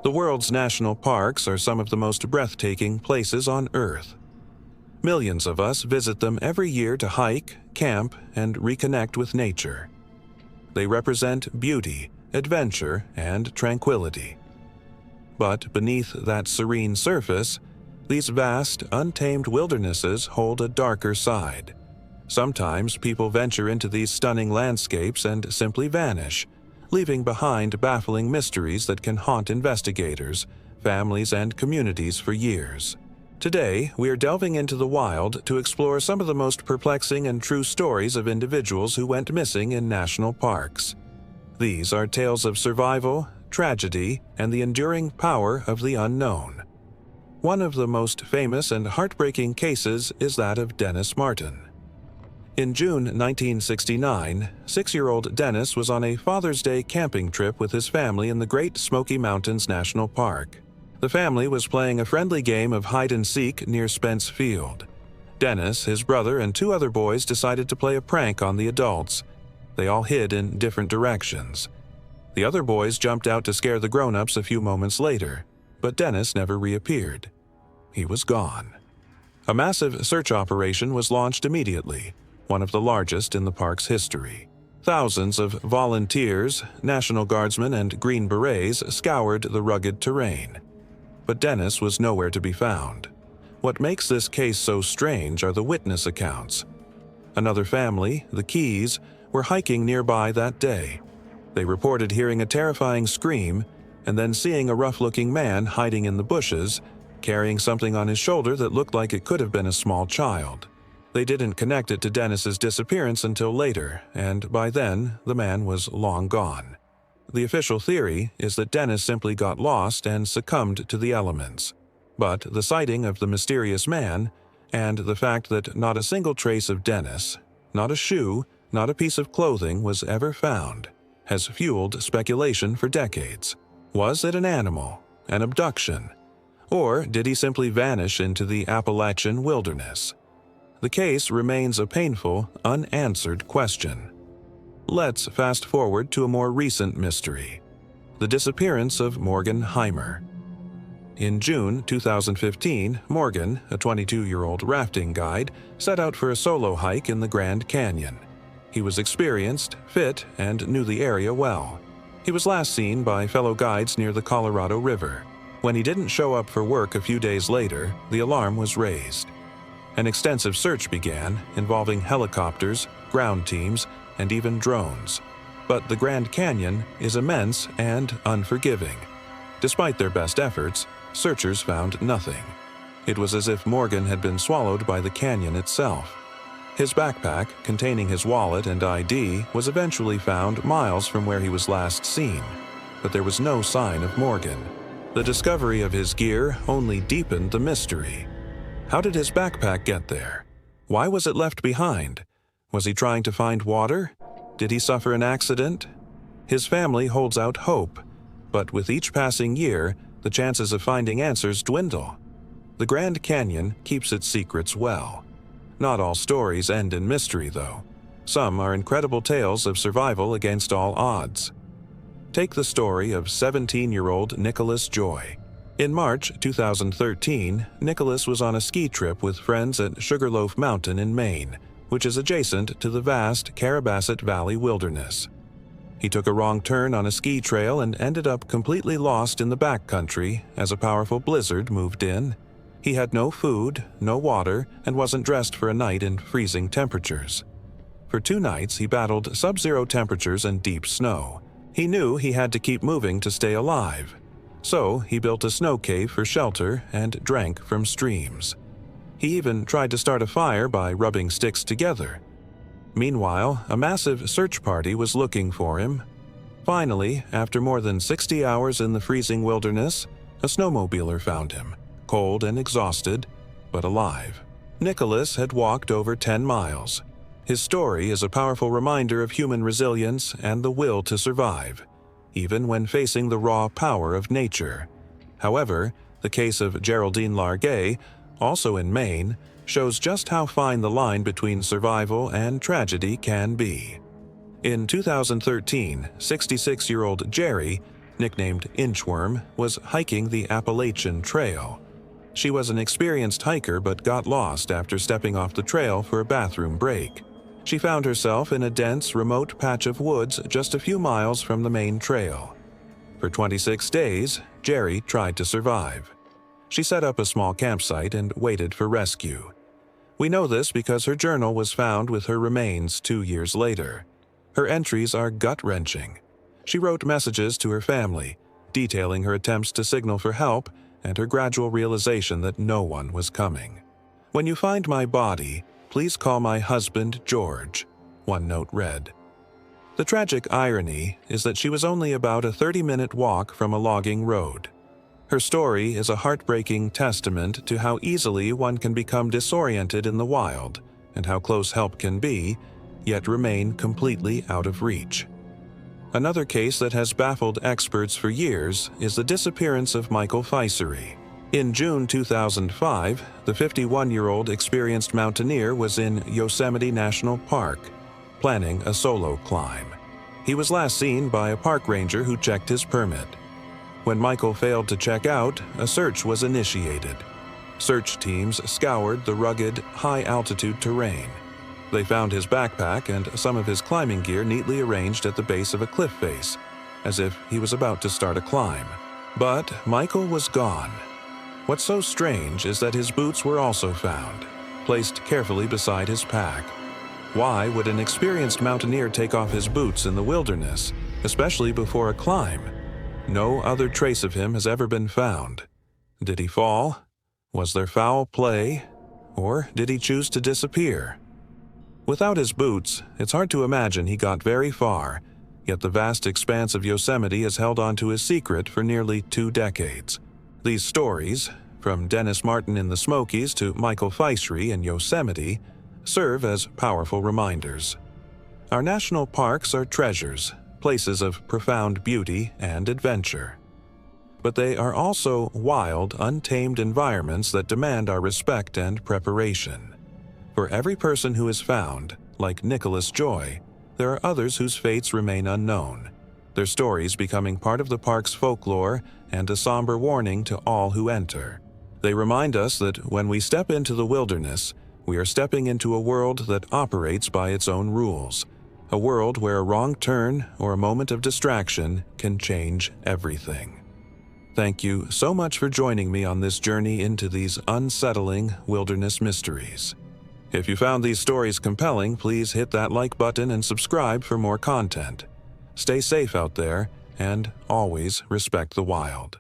The world's national parks are some of the most breathtaking places on Earth. Millions of us visit them every year to hike, camp, and reconnect with nature. They represent beauty, adventure, and tranquility. But beneath that serene surface, these vast, untamed wildernesses hold a darker side. Sometimes people venture into these stunning landscapes and simply vanish, leaving behind baffling mysteries that can haunt investigators, families, and communities for years. Today, we are delving into the wild to explore some of the most perplexing and true stories of individuals who went missing in national parks. These are tales of survival, tragedy, and the enduring power of the unknown. One of the most famous and heartbreaking cases is that of Dennis Martin. In June 1969, 6-year-old Dennis was on a Father's Day camping trip with his family in the Great Smoky Mountains National Park. The family was playing a friendly game of hide-and-seek near Spence Field. Dennis, his brother, and 2 other boys decided to play a prank on the adults. They all hid in different directions. The other boys jumped out to scare the grown-ups a few moments later, but Dennis never reappeared. He was gone. A massive search operation was launched immediately, one of the largest in the park's history. Thousands of volunteers, National Guardsmen, and Green Berets scoured the rugged terrain. But Dennis was nowhere to be found. What makes this case so strange are the witness accounts. Another family, the Keys, were hiking nearby that day. They reported hearing a terrifying scream and then seeing a rough-looking man hiding in the bushes, carrying something on his shoulder that looked like it could have been a small child. They didn't connect it to Dennis's disappearance until later, and by then, the man was long gone. The official theory is that Dennis simply got lost and succumbed to the elements. But the sighting of the mysterious man, and the fact that not a single trace of Dennis, not a shoe, not a piece of clothing was ever found, has fueled speculation for decades. Was it an animal, an abduction, or did he simply vanish into the Appalachian wilderness? The case remains a painful, unanswered question. Let's fast forward to a more recent mystery: the disappearance of Morgan Heimer. In June 2015, Morgan, a 22-year-old rafting guide, set out for a solo hike in the Grand Canyon. He was experienced, fit, and knew the area well. He was last seen by fellow guides near the Colorado River. When he didn't show up for work a few days later, the alarm was raised. An extensive search began, involving helicopters, ground teams, and even drones. But the Grand Canyon is immense and unforgiving. Despite their best efforts, searchers found nothing. It was as if Morgan had been swallowed by the canyon itself. His backpack, containing his wallet and ID, was eventually found miles from where he was last seen, but there was no sign of Morgan. The discovery of his gear only deepened the mystery. How did his backpack get there? Why was it left behind? Was he trying to find water? Did he suffer an accident? His family holds out hope, but with each passing year, the chances of finding answers dwindle. The Grand Canyon keeps its secrets well. Not all stories end in mystery, though. Some are incredible tales of survival against all odds. Take the story of 17-year-old Nicholas Joy. In March 2013, Nicholas was on a ski trip with friends at Sugarloaf Mountain in Maine, which is adjacent to the vast Carabasset Valley wilderness. He took a wrong turn on a ski trail and ended up completely lost in the backcountry as a powerful blizzard moved in. He had no food, no water, and wasn't dressed for a night in freezing temperatures. For 2 nights, he battled sub-zero temperatures and deep snow. He knew he had to keep moving to stay alive. So he built a snow cave for shelter and drank from streams. He even tried to start a fire by rubbing sticks together. Meanwhile, a massive search party was looking for him. Finally, after more than 60 hours in the freezing wilderness, a snowmobiler found him, cold and exhausted, but alive. Nicholas had walked over 10 miles. His story is a powerful reminder of human resilience and the will to survive, even when facing the raw power of nature. However, the case of Geraldine Largay, also in Maine, shows just how fine the line between survival and tragedy can be. In 2013, 66-year-old Jerry, nicknamed Inchworm, was hiking the Appalachian Trail. She was an experienced hiker but got lost after stepping off the trail for a bathroom break. She found herself in a dense, remote patch of woods just a few miles from the main trail. For 26 days, Jerry tried to survive. She set up a small campsite and waited for rescue. We know this because her journal was found with her remains 2 years later. Her entries are gut-wrenching. She wrote messages to her family, detailing her attempts to signal for help and her gradual realization that no one was coming. "When you find my body, please call my husband George," one note read. The tragic irony is that she was only about a 30-minute walk from a logging road. Her story is a heartbreaking testament to how easily one can become disoriented in the wild and how close help can be, yet remain completely out of reach. Another case that has baffled experts for years is the disappearance of Michael Feisery. In June 2005, the 51-year-old experienced mountaineer was in Yosemite National Park, planning a solo climb. He was last seen by a park ranger who checked his permit. When Michael failed to check out, a search was initiated. Search teams scoured the rugged, high-altitude terrain. They found his backpack and some of his climbing gear neatly arranged at the base of a cliff face, as if he was about to start a climb. But Michael was gone. What's so strange is that his boots were also found, placed carefully beside his pack. Why would an experienced mountaineer take off his boots in the wilderness, especially before a climb? No other trace of him has ever been found. Did he fall? Was there foul play? Or did he choose to disappear? Without his boots, it's hard to imagine he got very far, yet the vast expanse of Yosemite has held on to his secret for nearly 2 decades. These stories, from Dennis Martin in the Smokies to Michael Feisery in Yosemite, serve as powerful reminders. Our national parks are treasures, places of profound beauty and adventure. But they are also wild, untamed environments that demand our respect and preparation. For every person who is found, like Nicholas Joy, there are others whose fates remain unknown, their stories becoming part of the park's folklore and a somber warning to all who enter. They remind us that when we step into the wilderness, we are stepping into a world that operates by its own rules, a world where a wrong turn or a moment of distraction can change everything. Thank you so much for joining me on this journey into these unsettling wilderness mysteries. If you found these stories compelling, please hit that like button and subscribe for more content. Stay safe out there, and always respect the wild.